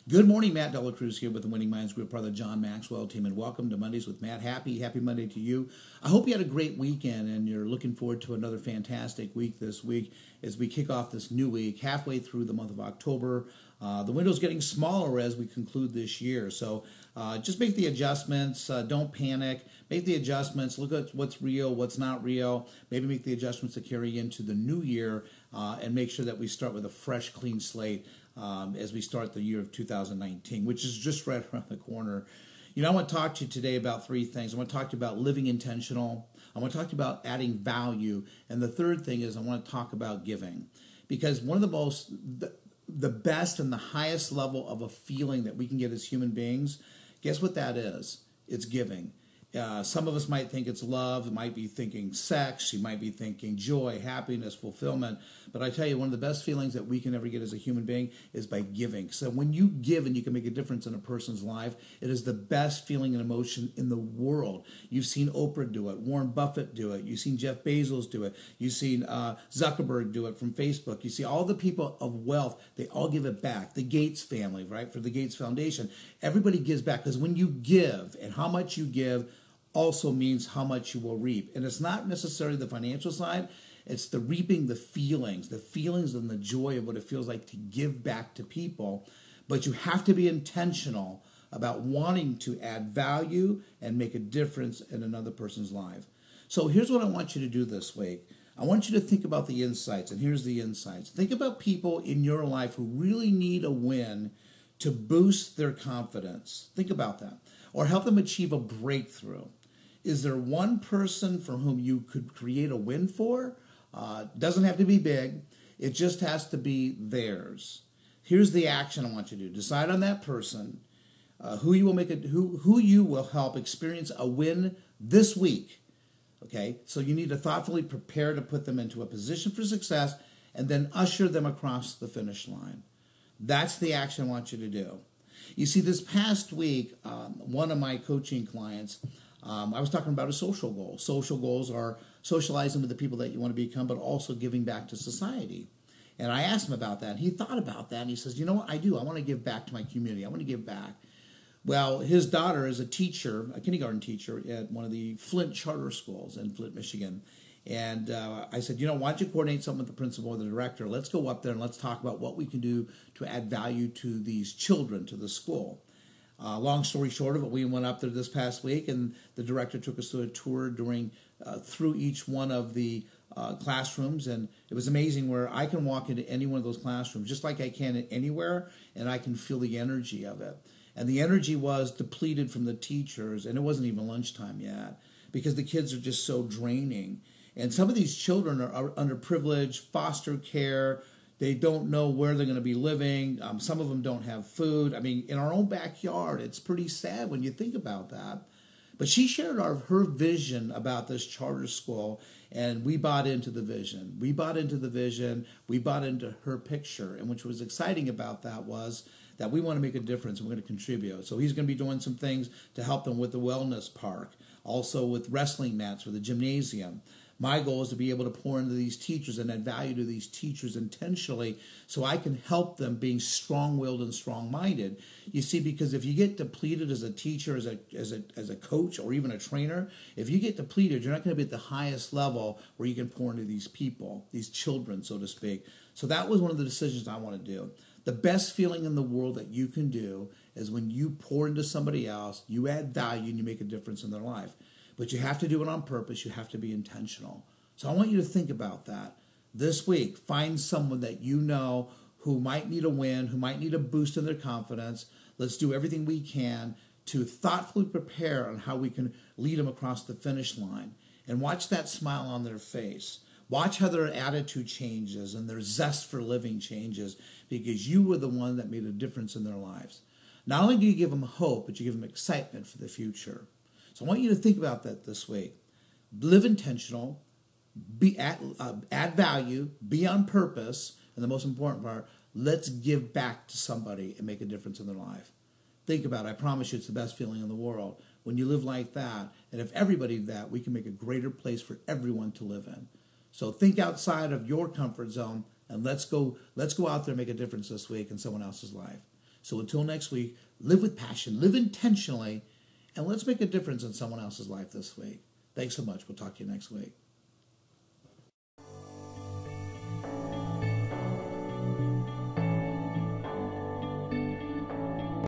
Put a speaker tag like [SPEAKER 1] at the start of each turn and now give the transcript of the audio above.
[SPEAKER 1] Good morning, Matt Dela Cruz here with the Winning Minds Group, part of the John Maxwell team, and welcome to Mondays with Matt. Happy Monday to you. I hope you had a great weekend and you're looking forward to another fantastic week this week as we kick off this new week, halfway through the month of October. The window's getting smaller as we conclude this year, so just make the adjustments. Don't panic. Make the adjustments. Look at what's real, what's not real. Maybe make the adjustments to carry into the new year and make sure that we start with a fresh, clean slate as we start the year of 2019, which is just right around the corner. You know, I want to talk to you today about three things. I want to talk to you about living intentional. I want to talk to you about adding value. And the third thing is I want to talk about giving. Because one of the best and the highest level of a feeling that we can get as human beings, guess what that is? It's giving. Some of us might think it's love, might be thinking sex, you might be thinking joy, happiness, fulfillment. But I tell you, one of the best feelings that we can ever get as a human being is by giving. So when you give and you can make a difference in a person's life, it is the best feeling and emotion in the world. You've seen Oprah do it, Warren Buffett do it, you've seen Jeff Bezos do it, you've seen Zuckerberg do it from Facebook. You see all the people of wealth, they all give it back. The Gates family, right, for the Gates Foundation, everybody gives back because when you give and how much you give also means how much you will reap. And it's not necessarily the financial side, it's the reaping the feelings and the joy of what it feels like to give back to people. But you have to be intentional about wanting to add value and make a difference in another person's life. So here's what I want you to do this week. I want you to think about the insights, and here's the insights. Think about people in your life who really need a win to boost their confidence. Think about that. Or help them achieve a breakthrough. Is there one person for whom you could create a win for? Doesn't have to be big. It just has to be theirs. Here's the action I want you to do. Decide on that person, who you will help experience a win this week. Okay, so you need to thoughtfully prepare to put them into a position for success and then usher them across the finish line. That's the action I want you to do. You see, this past week, one of my coaching clients, I was talking about a social goal. Social goals are socializing with the people that you want to become, but also giving back to society. And I asked him about that. He thought about that, and he says, you know what, I do. I want to give back to my community. I want to give back. Well, his daughter is a teacher, a kindergarten teacher at one of the Flint charter schools in Flint, Michigan. And I said, you know, why don't you coordinate something with the principal or the director? Let's go up there and let's talk about what we can do to add value to these children, to the school. Long story short of it, we went up there this past week, and the director took us through a tour through each one of the classrooms, and it was amazing where I can walk into any one of those classrooms, just like I can anywhere, and I can feel the energy of it. And the energy was depleted from the teachers, and it wasn't even lunchtime yet, because the kids are just so draining. And some of these children are underprivileged, foster care. They don't know where they're going to be living. Some of them don't have food. I mean, in our own backyard, it's pretty sad when you think about that. But she shared her vision about this charter school, and we bought into the vision. We bought into the vision. We bought into her picture. And which was exciting about that was that we want to make a difference and we're going to contribute. So he's going to be doing some things to help them with the wellness park, also with wrestling mats for the gymnasium. My goal is to be able to pour into these teachers and add value to these teachers intentionally so I can help them being strong-willed and strong-minded. You see, because if you get depleted as a teacher, as a coach, or even a trainer, if you get depleted, you're not going to be at the highest level where you can pour into these people, these children, so to speak. So that was one of the decisions I want to do. The best feeling in the world that you can do is when you pour into somebody else, you add value, and you make a difference in their life. But you have to do it on purpose. You have to be intentional. So I want you to think about that. This week, find someone that you know who might need a win, who might need a boost in their confidence. Let's do everything we can to thoughtfully prepare on how we can lead them across the finish line. And watch that smile on their face. Watch how their attitude changes and their zest for living changes because you were the one that made a difference in their lives. Not only do you give them hope, but you give them excitement for the future. So I want you to think about that this week. Live intentional, add value, be on purpose, and the most important part, let's give back to somebody and make a difference in their life. Think about it. I promise you it's the best feeling in the world. When you live like that, and if everybody did that, we can make a greater place for everyone to live in. So think outside of your comfort zone, and let's go out there and make a difference this week in someone else's life. So until next week, live with passion, live intentionally, and let's make a difference in someone else's life this week. Thanks so much. We'll talk to you next week.